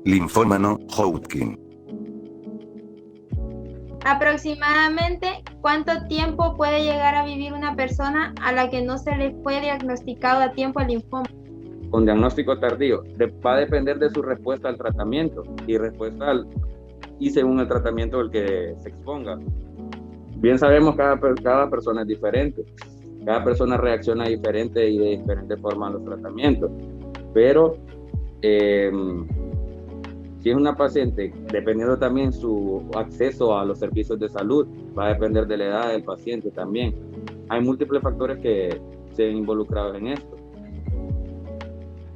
linfoma no Hodgkin. Aproximadamente, ¿cuánto tiempo puede llegar a vivir una persona a la que no se le fue diagnosticado a tiempo el linfoma? Con diagnóstico tardío, va a depender de su respuesta al tratamiento y según el tratamiento al que se exponga. Bien sabemos que cada persona es diferente, cada persona reacciona diferente y de diferente forma a los tratamientos, pero si es una paciente, dependiendo también su acceso a los servicios de salud, va a depender de la edad del paciente también. Hay múltiples factores que se ven involucrados en esto.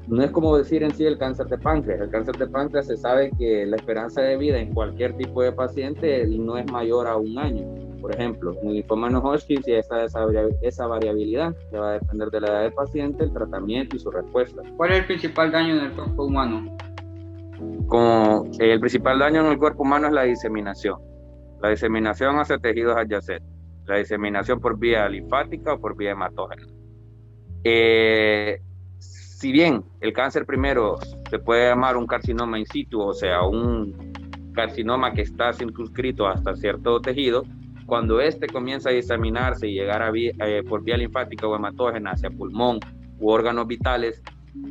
No es como decir en sí el cáncer de páncreas. El cáncer de páncreas se sabe que la esperanza de vida en cualquier tipo de paciente no es mayor a 1 año. Por ejemplo, en el linfoma no Hodgkin sí está esa variabilidad, que va a depender de la edad del paciente, el tratamiento y su respuesta. ¿Cuál es el principal daño en el cuerpo humano? Como el principal daño en el cuerpo humano es la diseminación. La diseminación hacia tejidos adyacentes. La diseminación por vía linfática o por vía hematógena. Si bien el cáncer primero se puede llamar un carcinoma in situ, o sea, un carcinoma que está circunscrito hasta cierto tejido, cuando este comienza a diseminarse y llegar por vía linfática o hematógena hacia pulmón u órganos vitales,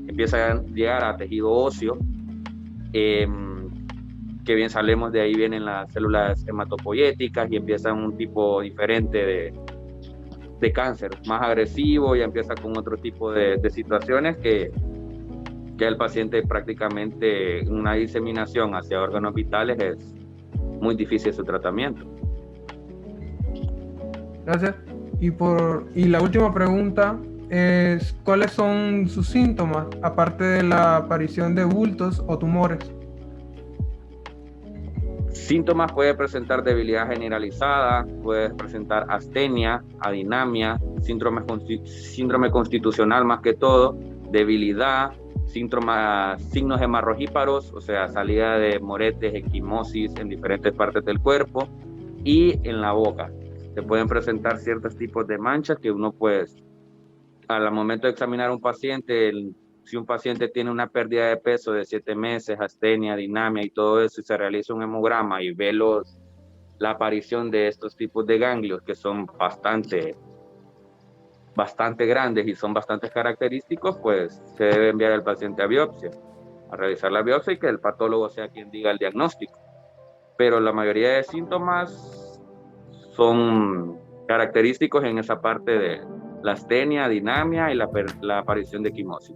empieza a llegar a tejido óseo, que bien sabemos de ahí vienen las células hematopoyéticas y empiezan un tipo diferente de cáncer, más agresivo, y empieza con otro tipo de situaciones que el paciente prácticamente una diseminación hacia órganos vitales es muy difícil su tratamiento. Gracias. Y la última pregunta es, ¿cuáles son sus síntomas, aparte de la aparición de bultos o tumores? Síntomas: puede presentar debilidad generalizada, puede presentar astenia, adinamia, síndrome constitucional más que todo, debilidad, signos hemorragíparos, o sea, salida de moretes, equimosis en diferentes partes del cuerpo, y en la boca. Se pueden presentar ciertos tipos de manchas que uno pues, al momento de examinar a un paciente, si un paciente tiene una pérdida de peso de 7 meses, astenia, dinamia y todo eso, y se realiza un hemograma y ve la aparición de estos tipos de ganglios que son bastante grandes y son bastante característicos, pues se debe enviar al paciente a biopsia, a realizar la biopsia y que el patólogo sea quien diga el diagnóstico. Pero la mayoría de síntomas son característicos en esa parte de la astenia, dinamia y la aparición de equimosis.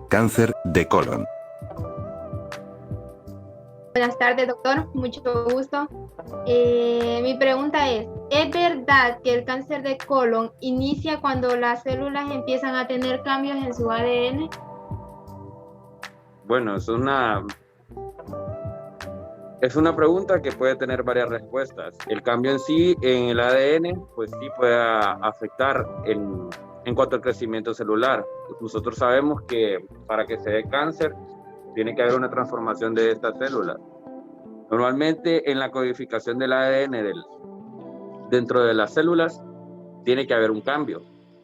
Cáncer de colon. Buenas tardes, doctor. Mucho gusto. Mi pregunta es verdad que el cáncer de colon inicia cuando las células empiezan a tener cambios en su ADN? Bueno, es una pregunta que puede tener varias respuestas. El cambio en sí, en el ADN, pues sí puede afectar en cuanto al crecimiento celular. Nosotros sabemos que para que se dé cáncer, tiene que haber una transformación de estas células. Normalmente en la codificación del ADN dentro de las células tiene que haber un cambio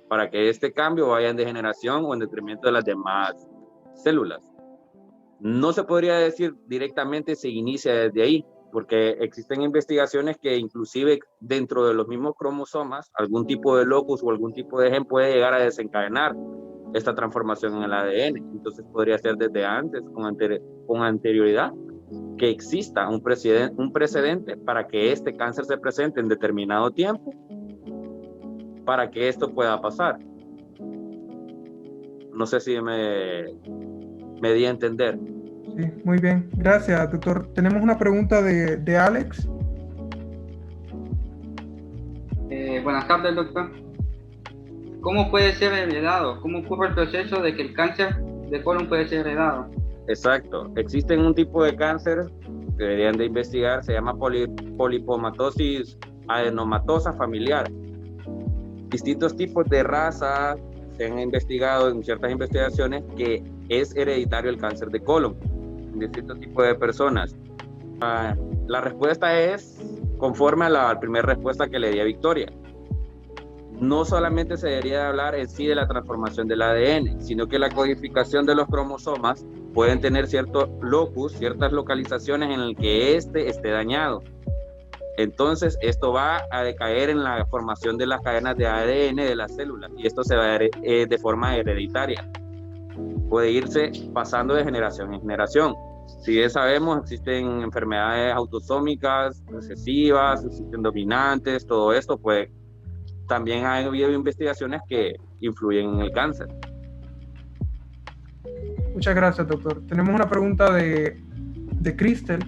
para que este cambio vaya en degeneración o en detrimento de las demás células. No se podría decir directamente se inicia desde ahí, porque existen investigaciones que inclusive dentro de los mismos cromosomas, algún tipo de locus o algún tipo de gen puede llegar a desencadenar esta transformación en el ADN. Entonces podría ser desde antes, con anterioridad, que exista un precedente para que este cáncer se presente en determinado tiempo, para que esto pueda pasar. No sé si me di a entender. Sí, muy bien. Gracias, doctor. Tenemos una pregunta de Alex. Buenas tardes, doctor. ¿Cómo puede ser heredado? ¿Cómo ocurre el proceso de que el cáncer de colon puede ser heredado? Exacto. Existe un tipo de cáncer que deberían de investigar, se llama polipomatosis adenomatosa familiar. Distintos tipos de raza se han investigado en ciertas investigaciones que es hereditario el cáncer de colon en distintos tipos de personas. La respuesta es conforme a la primera respuesta que le di a Victoria. No solamente se debería hablar en sí de la transformación del ADN, sino que la codificación de los cromosomas pueden tener cierto locus, ciertas localizaciones en el que éste esté dañado. Entonces, esto va a decaer en la formación de las cadenas de ADN de las células, y esto se va a ver de forma hereditaria. Puede irse pasando de generación en generación. Si bien sabemos, existen enfermedades autosómicas, recesivas, existen dominantes, todo esto, pues también ha habido investigaciones que influyen en el cáncer. Muchas gracias, doctor. Tenemos una pregunta de Cristel.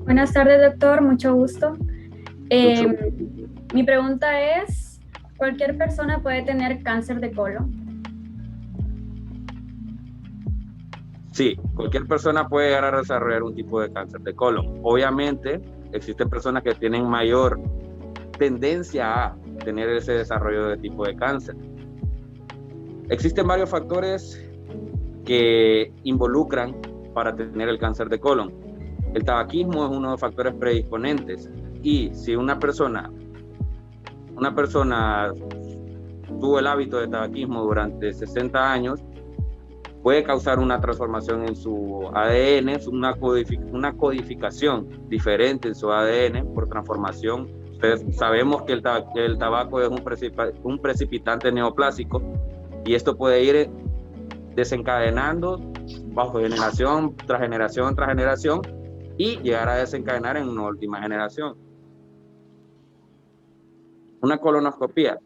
Buenas tardes, doctor. Mucho gusto. Mi pregunta es, ¿cualquier persona puede tener cáncer de colon? Sí, cualquier persona puede llegar a desarrollar un tipo de cáncer de colon. Obviamente, existen personas que tienen mayor tendencia a tener ese desarrollo de tipo de cáncer. Existen varios factores que involucran para tener el cáncer de colon. El tabaquismo es uno de los factores predisponentes, y si una persona tuvo el hábito de tabaquismo durante 60 años, puede causar una transformación en su ADN, una codificación diferente en su ADN por transformación. Ustedes sabemos que el tabaco es un precipitante neoplásico, y esto puede ir desencadenando bajo generación tras generación tras generación y llegar a desencadenar en una última generación. Una colonoscopía.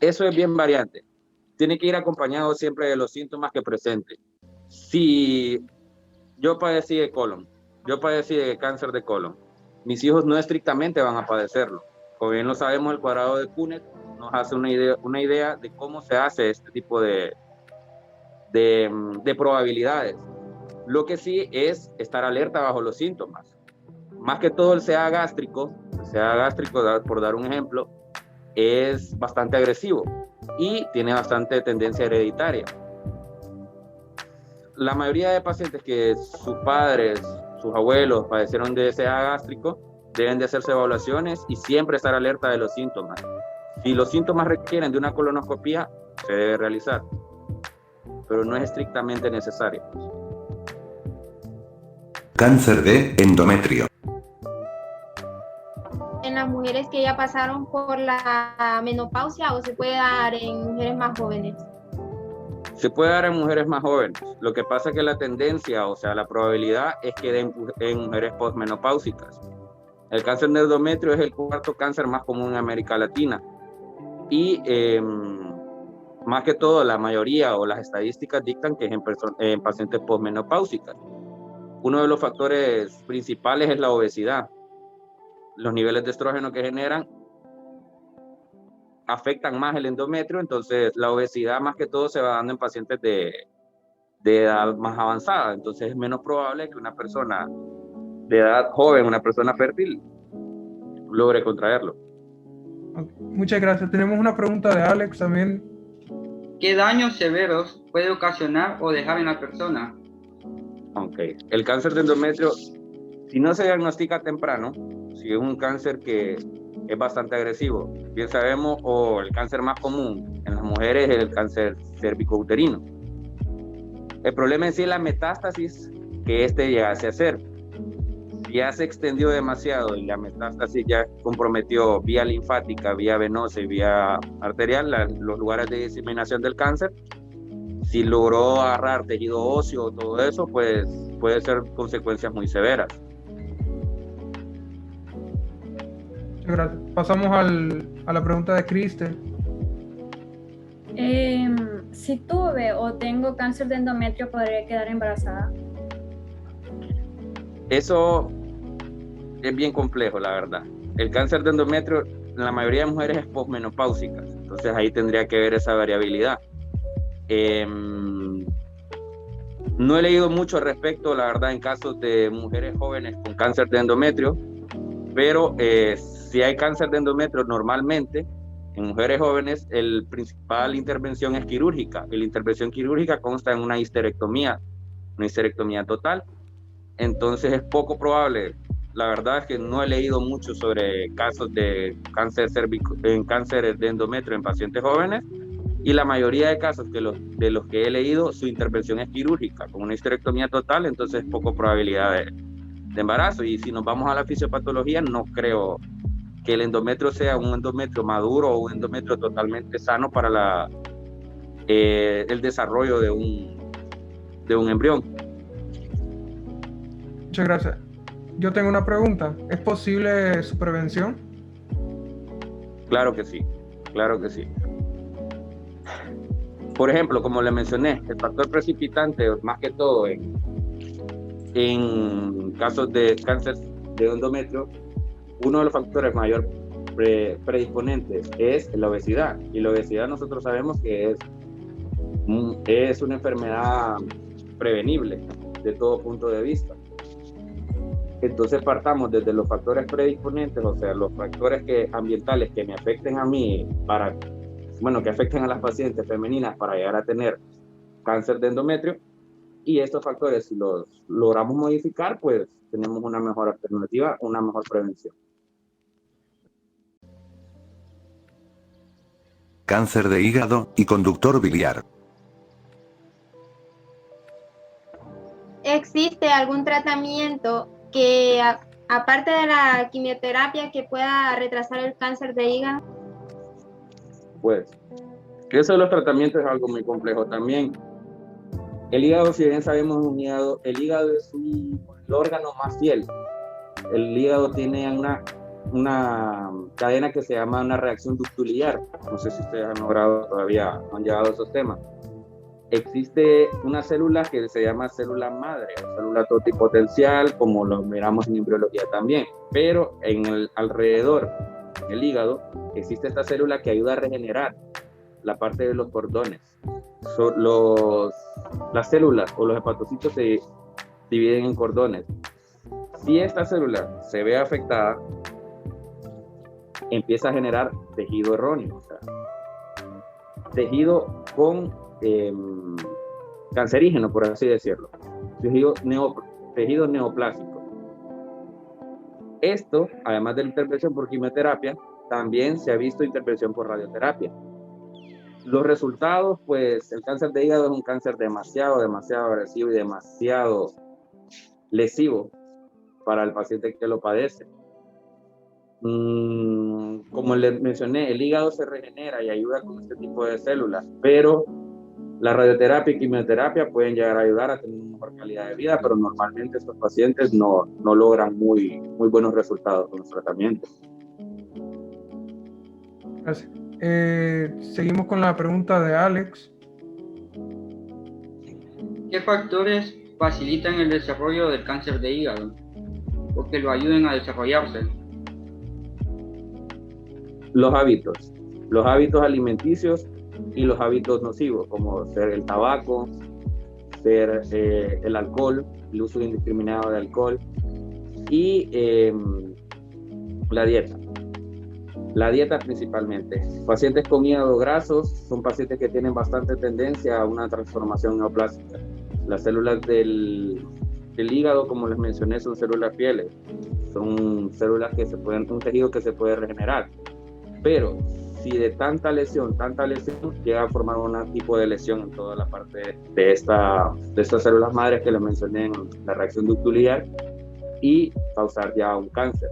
Eso es bien variante. Tiene que ir acompañado siempre de los síntomas que presente. Si yo padecí de colon, yo padecí de cáncer de colon, mis hijos no estrictamente van a padecerlo. Como bien lo sabemos, el cuadrado de Punnett nos hace una idea de cómo se hace este tipo de probabilidades. Lo que sí es estar alerta bajo los síntomas. Más que todo el CA gástrico, por dar un ejemplo, es bastante agresivo y tiene bastante tendencia hereditaria. La mayoría de pacientes que sus padres, sus abuelos padecieron de CA gástrico, deben de hacerse evaluaciones y siempre estar alerta de los síntomas. Si los síntomas requieren de una colonoscopía, se debe realizar, pero no es estrictamente necesario. Cáncer de endometrio. ¿En las mujeres que ya pasaron por la menopausia o se puede dar en mujeres más jóvenes? Se puede dar en mujeres más jóvenes. Lo que pasa es que la tendencia, o sea, la probabilidad es que den en mujeres postmenopáusicas. El cáncer de endometrio es el cuarto cáncer más común en América Latina. Y más que todo, la mayoría o las estadísticas dictan que es en pacientes postmenopáusicas. Uno de los factores principales es la obesidad. Los niveles de estrógeno que generan afectan más el endometrio, entonces la obesidad más que todo se va dando en pacientes de edad más avanzada, entonces es menos probable que una persona de edad joven, una persona fértil, logre contraerlo. Muchas gracias. Tenemos una pregunta de Alex también. ¿Qué daños severos puede ocasionar o dejar en la persona? Okay. El cáncer de endometrio, si no se diagnostica temprano, si es un cáncer que es bastante agresivo, bien sabemos, o el cáncer más común en las mujeres es el cáncer cervicouterino. El problema en sí es la metástasis que llegase a hacer. Si ya se extendió demasiado y la metástasis ya comprometió vía linfática, vía venosa y vía arterial, los lugares de diseminación del cáncer, si logró agarrar tejido óseo, todo eso, pues puede ser consecuencias muy severas. Muchas gracias. Pasamos a la pregunta de Cristel. Si tuve o tengo cáncer de endometrio, ¿podré quedar embarazada? Eso es bien complejo, la verdad. El cáncer de endometrio en la mayoría de mujeres es posmenopáusicas, entonces ahí tendría que ver esa variabilidad. No he leído mucho al respecto, la verdad, en casos de mujeres jóvenes con cáncer de endometrio, pero si hay cáncer de endometrio normalmente en mujeres jóvenes, la principal intervención es quirúrgica, y la intervención quirúrgica consta en una histerectomía total entonces es poco probable. La verdad es que no he leído mucho sobre casos de cáncer en cáncer de endometrio en pacientes jóvenes, y la mayoría de casos de los que he leído, su intervención es quirúrgica, con una histerectomía total, entonces poco probabilidad de embarazo. Y si nos vamos a la fisiopatología, no creo que el endometrio sea un endometrio maduro o un endometrio totalmente sano para el desarrollo de un embrión. Muchas gracias. Yo tengo una pregunta. ¿Es posible su prevención? Claro que sí, claro que sí. Por ejemplo, como le mencioné, el factor precipitante, más que todo en casos de cáncer de endometrio, uno de los factores mayor predisponentes es la obesidad. Y la obesidad nosotros sabemos que es una enfermedad prevenible de todo punto de vista. Entonces partamos desde los factores predisponentes, o sea, los factores ambientales que me afecten a mí, que afecten a las pacientes femeninas para llegar a tener cáncer de endometrio, y estos factores, si los logramos modificar, pues tenemos una mejor alternativa, una mejor prevención. Cáncer de hígado y conductor biliar. ¿Existe algún tratamiento que, aparte de la quimioterapia, que pueda retrasar el cáncer de hígado? Pues, eso de los tratamientos es algo muy complejo también. El hígado, si bien sabemos, el hígado es el órgano más fiel. El hígado tiene una cadena que se llama una reacción ductuliar. No sé si ustedes han llegado a esos temas. Existe una célula que se llama célula madre, o célula totipotencial, como lo miramos en embriología también, pero alrededor del hígado existe esta célula que ayuda a regenerar la parte de los cordones. Las células o los hepatocitos se dividen en cordones. Si esta célula se ve afectada, empieza a generar tejido erróneo, o sea, tejido cancerígeno, por así decirlo, tejido neoplásico. Esto, además de la intervención por quimioterapia, también se ha visto intervención por radioterapia. Los resultados, pues el cáncer de hígado es un cáncer demasiado agresivo y demasiado lesivo para el paciente que lo padece. Como les mencioné, el hígado se regenera y ayuda con este tipo de células, pero la radioterapia y quimioterapia pueden llegar a ayudar a tener una mejor calidad de vida, pero normalmente estos pacientes no logran muy buenos resultados con los tratamientos. Gracias. Seguimos con la pregunta de Alex. ¿Qué factores facilitan el desarrollo del cáncer de hígado o que lo ayuden a desarrollarse? Los hábitos alimenticios y los hábitos nocivos, como ser el tabaco, ser el alcohol, el uso indiscriminado de alcohol, y la dieta. La dieta principalmente. Pacientes con hígado grasos son pacientes que tienen bastante tendencia a una transformación neoplástica. Las células del hígado, como les mencioné, son células fieles. Son células un tejido que se puede regenerar. Pero si de tanta lesión llega a formar un tipo de lesión en toda la parte de estas células madres que les mencioné en la reacción ductuliar, y causar ya un cáncer.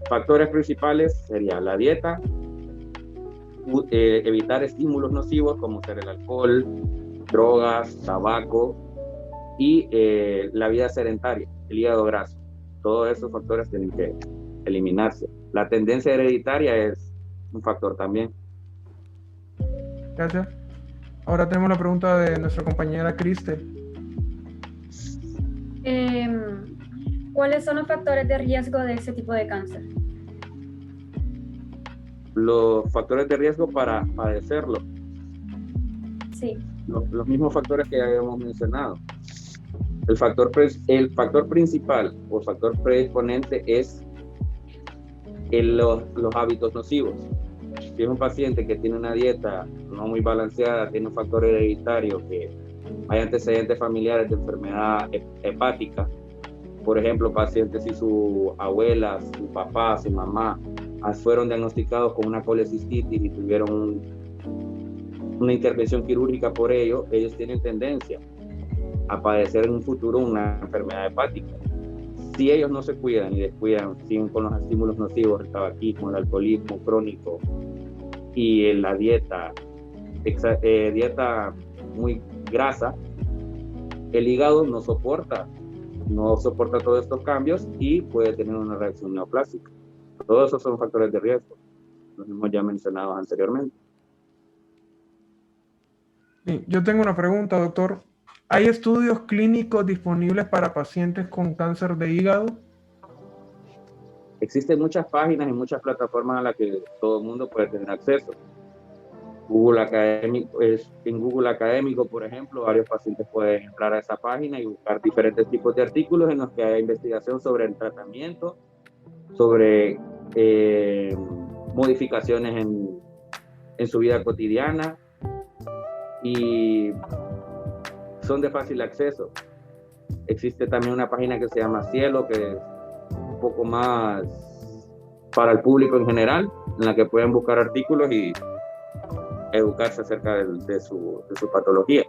Factores principales serían la dieta, evitar estímulos nocivos como ser el alcohol, drogas, tabaco, y la vida sedentaria, el hígado graso. Todos esos factores tienen que eliminarse. La tendencia hereditaria es un factor también. Gracias. Ahora tenemos la pregunta de nuestra compañera Cristel. ¿Cuáles son los factores de riesgo de ese tipo de cáncer? Los factores de riesgo para padecerlo. Sí. Los mismos factores que ya habíamos mencionado. El factor principal o factor predisponente es los hábitos nocivos. Si es un paciente que tiene una dieta no muy balanceada, tiene un factor hereditario, que hay antecedentes familiares de enfermedad hepática, Por ejemplo, pacientes si su abuela, su papá, su mamá fueron diagnosticados con una colecistitis y tuvieron una intervención quirúrgica por ello, ellos tienen tendencia a padecer en un futuro una enfermedad hepática. Si ellos no se cuidan y descuidan, siguen con los estímulos nocivos, el tabaquismo, el alcoholismo crónico y la dieta muy grasa, el hígado no soporta todos estos cambios y puede tener una reacción neoplásica. Todos esos son factores de riesgo, los hemos ya mencionado anteriormente. Sí, yo tengo una pregunta, doctor. ¿Hay estudios clínicos disponibles para pacientes con cáncer de hígado? Existen muchas páginas y muchas plataformas a las que todo el mundo puede tener acceso. En Google Académico, por ejemplo, varios pacientes pueden entrar a esa página y buscar diferentes tipos de artículos en los que hay investigación sobre el tratamiento, sobre modificaciones en su vida cotidiana, y son de fácil acceso. Existe también una página que se llama Cielo, que es un poco más para el público en general, en la que pueden buscar artículos y educarse acerca de su patología.